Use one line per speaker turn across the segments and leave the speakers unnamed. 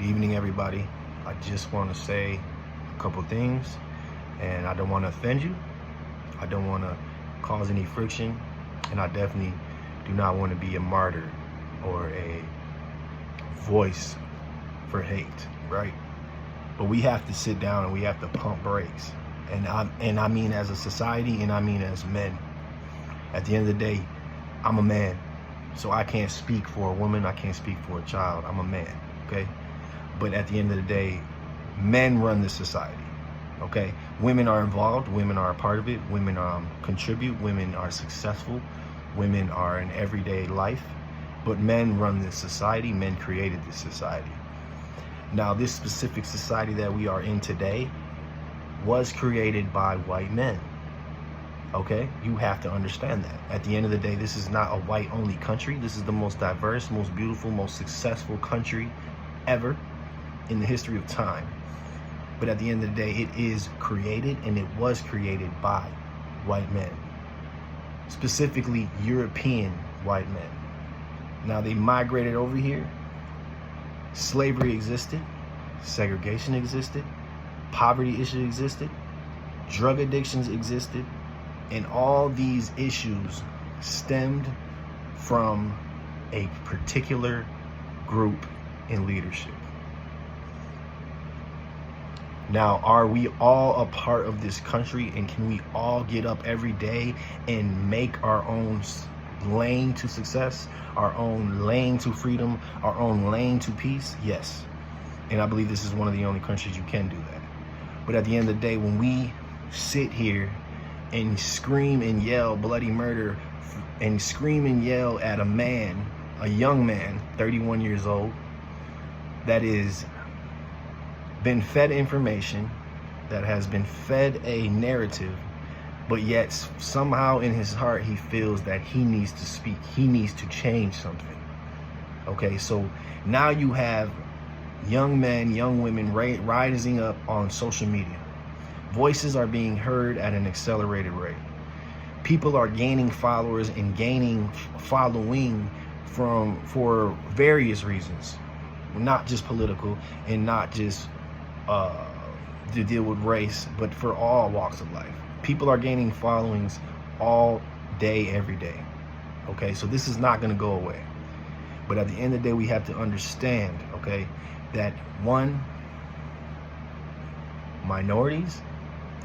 evening, everybody. I just want to say a couple things, and I don't want to offend you. I don't want to cause any friction, and I definitely do not want to be a martyr or a voice for hate, right? But we have to sit down and we have to pump brakes. And I mean as a society, and I mean as men. At the end of the day, I'm a man. So I can't speak for a woman, I can't speak for a child. I'm a man, okay? But at the end of the day, men run this society, okay? Women are involved, women are a part of it, women contribute, women are successful, women are in everyday life, but men run this society, men created this society. Now, this specific society that we are in today was created by white men. Okay, you have to understand that. At the end of the day, this is not a white-only country. This is the most diverse, most beautiful, most successful country ever in the history of time. But at the end of the day, it is created, and it was created by white men, specifically European white men. Now, they migrated over here. Slavery existed, segregation existed, poverty issues existed, drug addictions existed. And all these issues stemmed from a particular group in leadership. Now, are we all a part of this country, and can we all get up every day and make our own lane to success, our own lane to freedom, our own lane to peace? Yes. And I believe this is one of the only countries you can do that. But at the end of the day, when we sit here and scream and yell bloody murder and scream and yell at a man, a young man, 31 years old, that is been fed information, that has been fed a narrative, but yet somehow in his heart he feels that he needs to speak, he needs to change something. Okay, so now you have young men, young women rising up on social media. Voices are being heard at an accelerated rate. People are gaining followers and gaining following for various reasons, not just political and not just to deal with race, but for all walks of life. People are gaining followings all day, every day. Okay, so this is not going to go away. But at the end of the day, we have to understand, okay, that one, minorities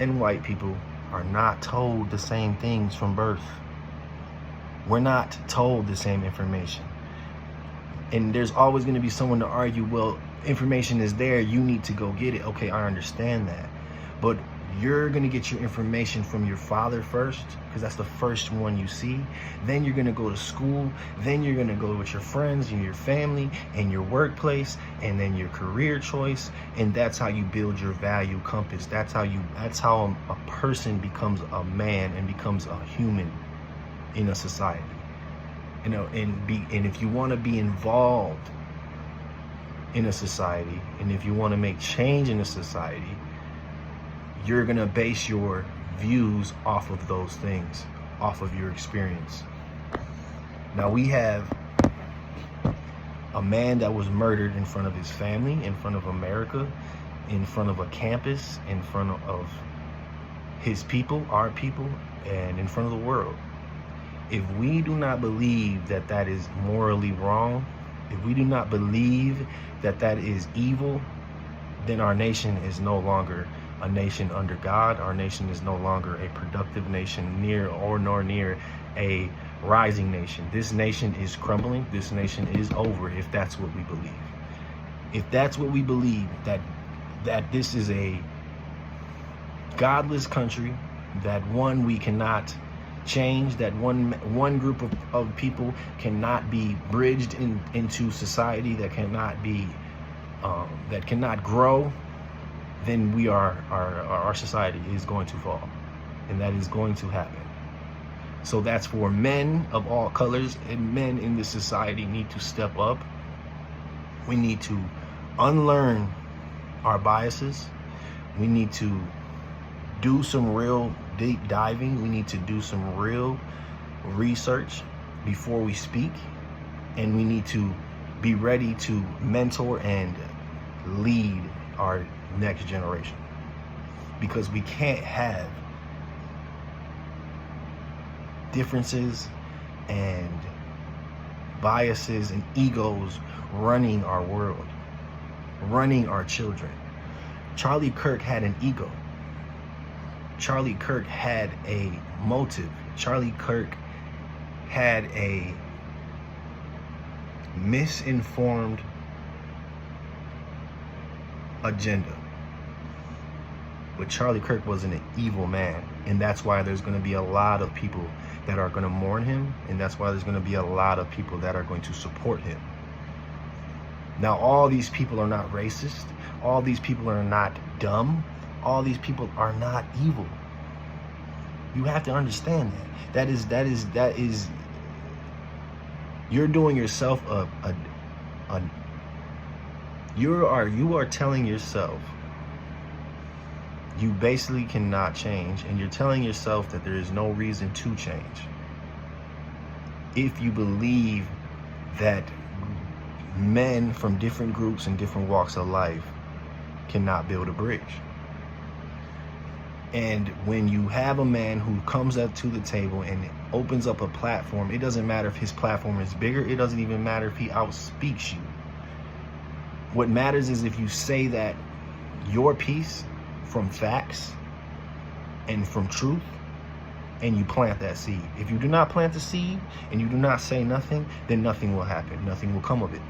and white people are not told the same things from birth. We're not told the same information. And there's always going to be someone to argue, well, information is there, you need to go get it. Okay, I understand that. But you're going to get your information from your father first, because that's the first one you see. Then you're going to go to school. Then you're going to go with your friends and your family and your workplace, and then your career choice. And that's how you build your value compass. That's how a person becomes a man and becomes a human in a society. You know, and if you want to be involved in a society, and if you want to make change in a society, you're going to base your views off of those things, off of your experience. Now, we have a man that was murdered in front of his family, in front of America, in front of a campus, in front of his people, our people, and in front of the world. If we do not believe that that is morally wrong, if we do not believe that that is evil, then our nation is no longer a nation under God. Our nation is no longer a productive nation, nor near a rising nation. This nation is crumbling. This nation is over, if that's what we believe. If that's what we believe, that this is a godless country, that one we cannot change, that one group of people cannot be bridged into society, that cannot be that cannot grow, then our society is going to fall, and that is going to happen. So that's for men of all colors, and men in this society need to step up. We need to unlearn our biases. We need to do some real deep diving. We need to do some real research before we speak, and we need to be ready to mentor and lead our next generation. Because we can't have differences and biases and egos running our world, running our children. Charlie Kirk had an ego. Charlie Kirk had a motive. Charlie Kirk had a misinformed agenda. But Charlie Kirk wasn't an evil man, and that's why there's going to be a lot of people that are going to mourn him, and that's why there's going to be a lot of people that are going to support him. Now, all these people are not racist. All these people are not dumb. All these people are not evil. You have to understand that. That is. You're doing yourself you are telling yourself you basically cannot change, and you're telling yourself that there is no reason to change if you believe that men from different groups and different walks of life cannot build a bridge. And when you have a man who comes up to the table and opens up a platform, it doesn't matter if his platform is bigger. It doesn't even matter if he outspeaks you. What matters is if you say that your piece from facts and from truth, and you plant that seed. If you do not plant the seed and you do not say nothing, then nothing will happen. Nothing will come of it.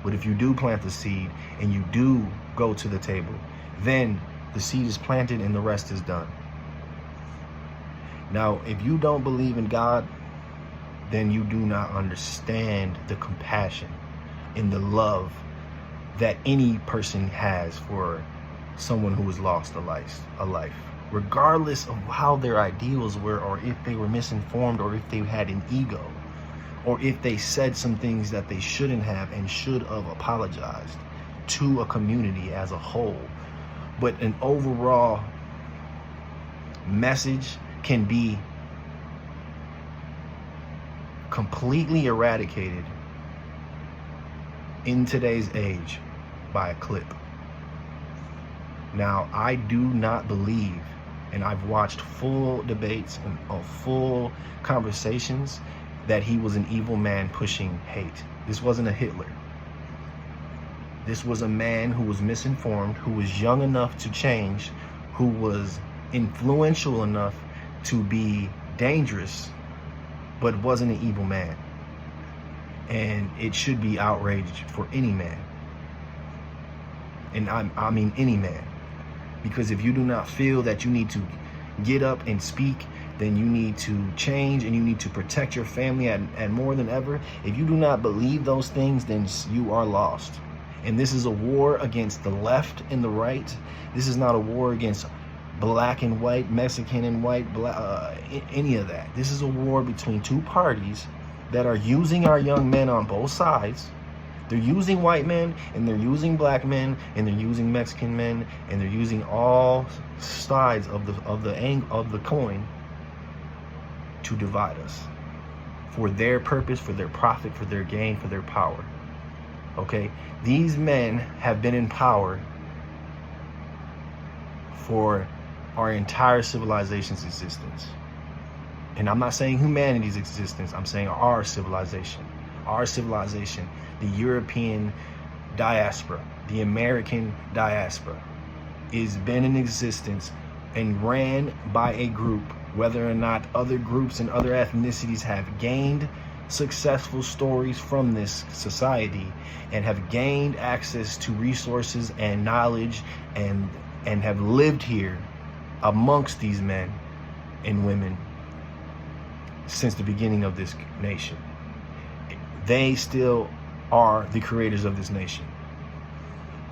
But if you do plant the seed and you do go to the table, then the seed is planted and the rest is done. Now, if you don't believe in God, then you do not understand the compassion and the love that any person has for someone who has lost a life, regardless of how their ideals were, or if they were misinformed, or if they had an ego, or if they said some things that they shouldn't have and should have apologized to a community as a whole. But an overall message can be completely eradicated in today's age by a clip. Now, I do not believe, and I've watched full debates and full conversations, that he was an evil man pushing hate. This wasn't a Hitler. This was a man who was misinformed, who was young enough to change, who was influential enough to be dangerous, but wasn't an evil man. And it should be outraged for any man. And I mean any man. Because if you do not feel that you need to get up and speak, then you need to change and you need to protect your family and more than ever. If you do not believe those things, then you are lost. And this is a war against the left and the right. This is not a war against black and white, Mexican and white, any of that. This is a war between two parties that are using our young men on both sides. They're using white men, and they're using black men, and they're using Mexican men, and they're using all sides of the coin to divide us for their purpose, for their profit, for their gain, for their power. Okay, these men have been in power for our entire civilization's existence. And I'm not saying humanity's existence, I'm saying our civilization. Our civilization, the European diaspora, the American diaspora, is been in existence and ran by a group. Whether or not other groups and other ethnicities have gained successful stories from this society and have gained access to resources and knowledge and have lived here amongst these men and women since the beginning of this nation, they still are the creators of this nation,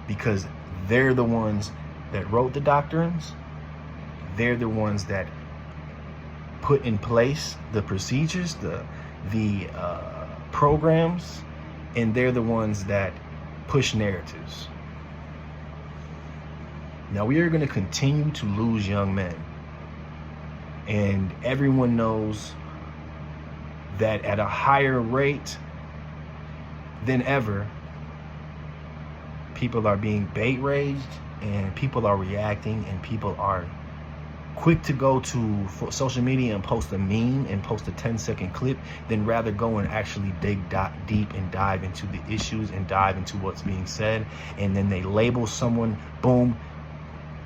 because they're the ones that wrote the doctrines. They're the ones that put in place the procedures, the programs, and they're the ones that push narratives. Now, we are going to continue to lose young men, and everyone knows that at a higher rate than ever, people are being bait raised, and people are reacting, and people are quick to go to social media and post a meme and post a 10-second clip, than rather go and actually dig deep and dive into the issues and dive into what's being said. And then they label someone, boom,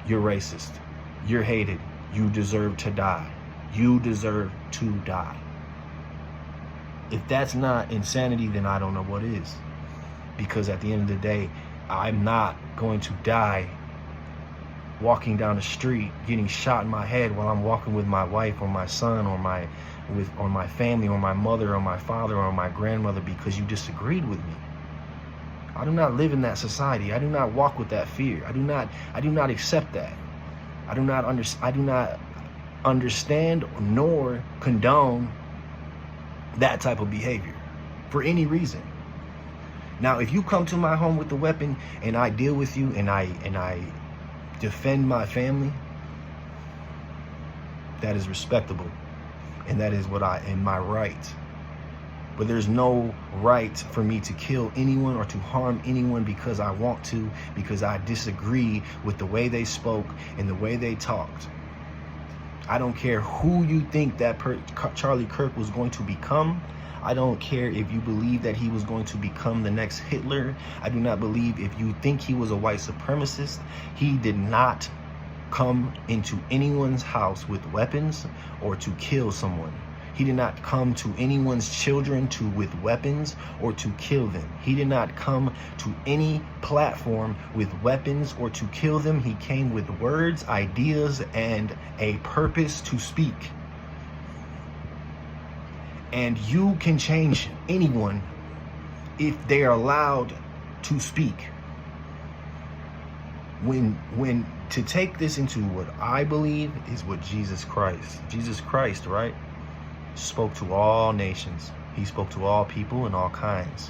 you're racist, you're hated, you deserve to die, you deserve to die. If that's not insanity, then I don't know what is. Because at the end of the day, I'm not going to die walking down the street getting shot in my head while I'm walking with my wife or my son or my family or my mother or my father or my grandmother because you disagreed with me. I do not live in that society. I do not walk with that fear. I do not accept that. I do not understand nor condone that type of behavior for any reason. Now, if you come to my home with a weapon and I deal with you and I defend my family, that is respectable, and that is my right. But there's no right for me to kill anyone or to harm anyone because I want to, because I disagree with the way they spoke and the way they talked. I don't care who you think that Charlie Kirk was going to become. I don't care if you believe that he was going to become the next Hitler. I do not believe if you think he was a white supremacist. He did not come into anyone's house with weapons or to kill someone. He did not come to anyone's children with weapons or to kill them. He did not come to any platform with weapons or to kill them. He came with words, ideas, and a purpose to speak. And you can change anyone if they are allowed to speak. When to take this into what I believe is what Jesus Christ, right, spoke to all nations. He spoke to all people and all kinds.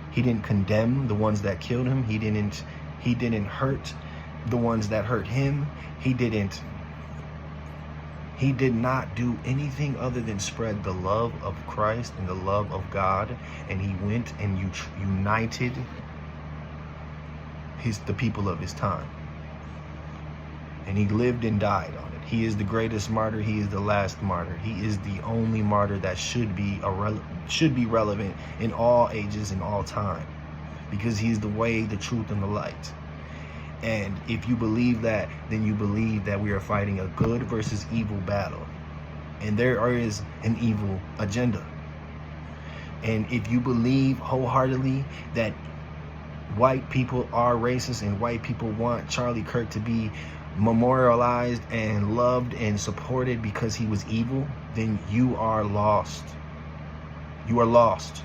He didn't condemn the ones that killed him. He didn't hurt the ones that hurt him. He did not do anything other than spread the love of Christ and the love of God. And he went and united the people of his time. And he lived and died on it. He is the greatest martyr. He is the last martyr. He is the only martyr that should be relevant in all ages and all time, because he is the way, the truth, and the light. And if you believe that, then you believe that we are fighting a good versus evil battle. And there is an evil agenda. And if you believe wholeheartedly that white people are racist and white people want Charlie Kirk to be memorialized and loved and supported because he was evil, then you are lost. You are lost.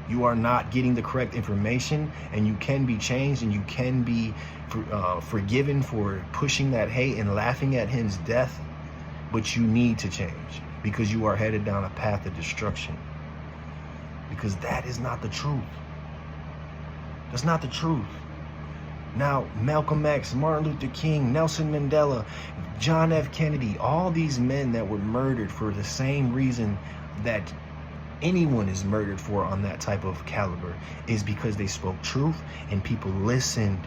You are not getting the correct information, and you can be changed, and you can be forgiven for pushing that hate and laughing at his death, but you need to change because you are headed down a path of destruction, because that is not the truth. That's not the truth. Now, Malcolm X, Martin Luther King, Nelson Mandela, John F. Kennedy, all these men that were murdered for the same reason that anyone is murdered for on that type of caliber, is because they spoke truth and people listened.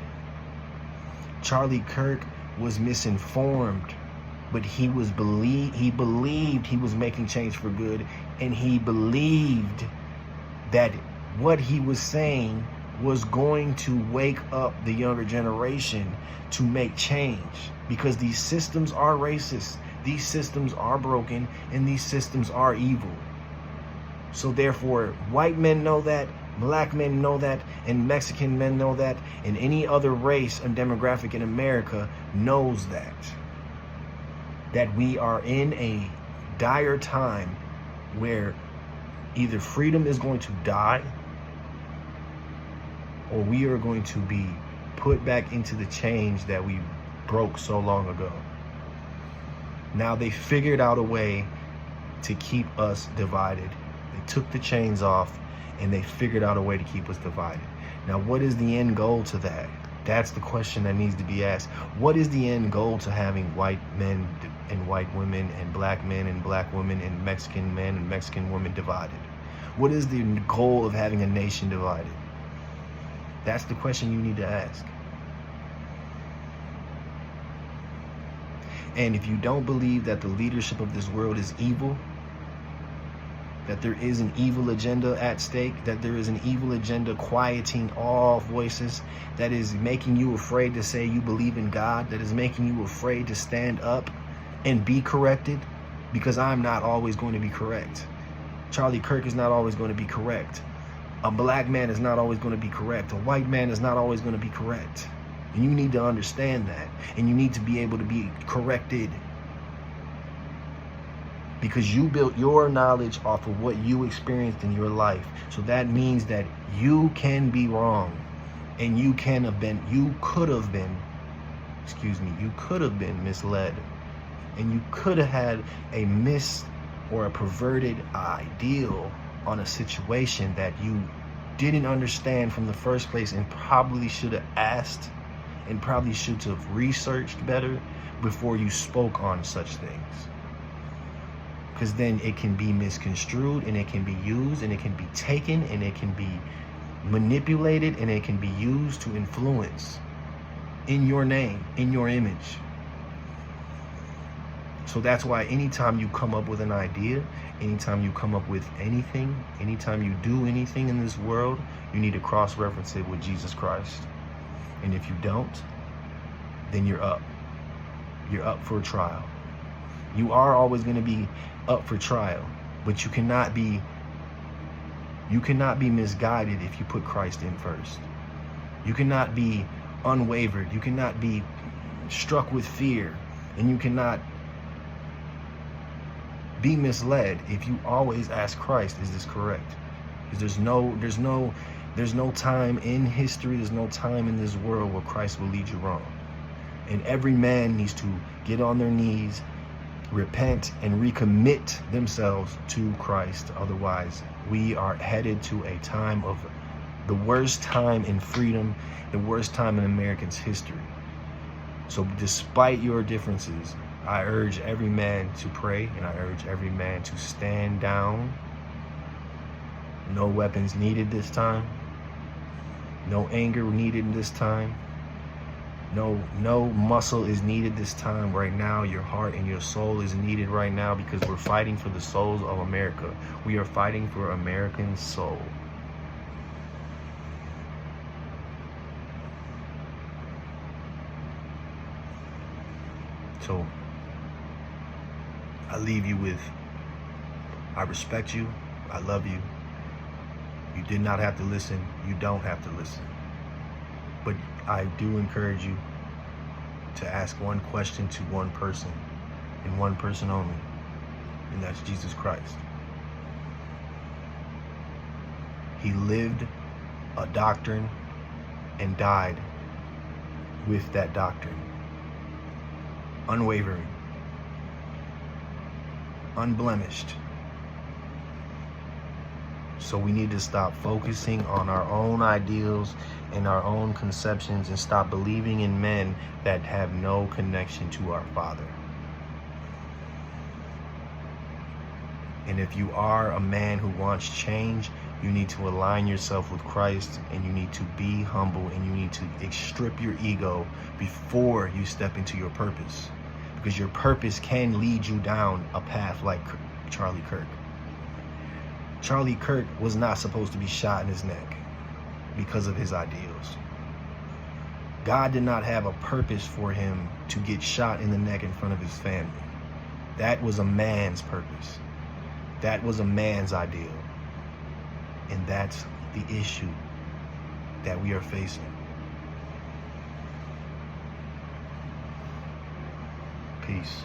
Charlie Kirk was misinformed, but he believed he was making change for good, and he believed that what he was saying was going to wake up the younger generation to make change, because these systems are racist, these systems are broken, and these systems are evil. So therefore, white men know that, black men know that, and Mexican men know that, and any other race and demographic in America knows that we are in a dire time where either freedom is going to die, or we are going to be put back into the change that we broke so long ago. Now they figured out a way to keep us divided. They took the chains off and they figured out a way to keep us divided. Now, what is the end goal to that? That's the question that needs to be asked. What is the end goal to having white men and white women and black men and black women and Mexican men and Mexican women divided? What is the goal of having a nation divided? That's the question you need to ask. And if you don't believe that the leadership of this world is evil, that there is an evil agenda at stake, that there is an evil agenda quieting all voices, that is making you afraid to say you believe in God, that is making you afraid to stand up and be corrected, because I'm not always going to be correct. Charlie Kirk is not always going to be correct. A black man is not always going to be correct. A white man is not always going to be correct. And you need to understand that. And you need to be able to be corrected. Because you built your knowledge off of what you experienced in your life. So that means that you can be wrong. And you could have been misled. And you could have had a or a perverted ideal on a situation that you didn't understand from the first place, and probably should have asked and probably should have researched better before you spoke on such things. Because then it can be misconstrued, and it can be used, and it can be taken, and it can be manipulated, and it can be used to influence in your name, in your image. So that's why anytime you come up with an idea, anytime you come up with anything, anytime you do anything in this world, you need to cross-reference it with Jesus Christ. And if you don't, then you're up. You're up for a trial. You are always going to be up for trial, but you cannot be misguided if you put Christ in first. You cannot be unwavered. You cannot be struck with fear, and you cannot be misled if you always ask Christ, is this correct? Because there's no time in history, there's no time in this world where Christ will lead you wrong. And every man needs to get on their knees, repent, and recommit themselves to Christ. Otherwise, we are headed to a time of the worst time in freedom, the worst time in Americans' history. So despite your differences, I urge every man to pray, and I urge every man to stand down. No weapons needed this time. No anger needed this time. No muscle is needed this time. Right now, your heart and your soul is needed right now, because we're fighting for the souls of America. We are fighting for American soul. So I leave you with, I respect you, I love you. You did not have to listen, you don't have to listen. But I do encourage you to ask one question to one person, and one person only, and that's Jesus Christ. He lived a doctrine and died with that doctrine. Unwavering, unblemished. So we need to stop focusing on our own ideals and our own conceptions, and stop believing in men that have no connection to our Father. And if you are a man who wants change, you need to align yourself with Christ, and you need to be humble, and you need to strip your ego before you step into your purpose. Because your purpose can lead you down a path like Charlie Kirk. Charlie Kirk was not supposed to be shot in his neck because of his ideals. God did not have a purpose for him to get shot in the neck in front of his family. That was a man's purpose. That was a man's ideal. And that's the issue that we are facing. Peace.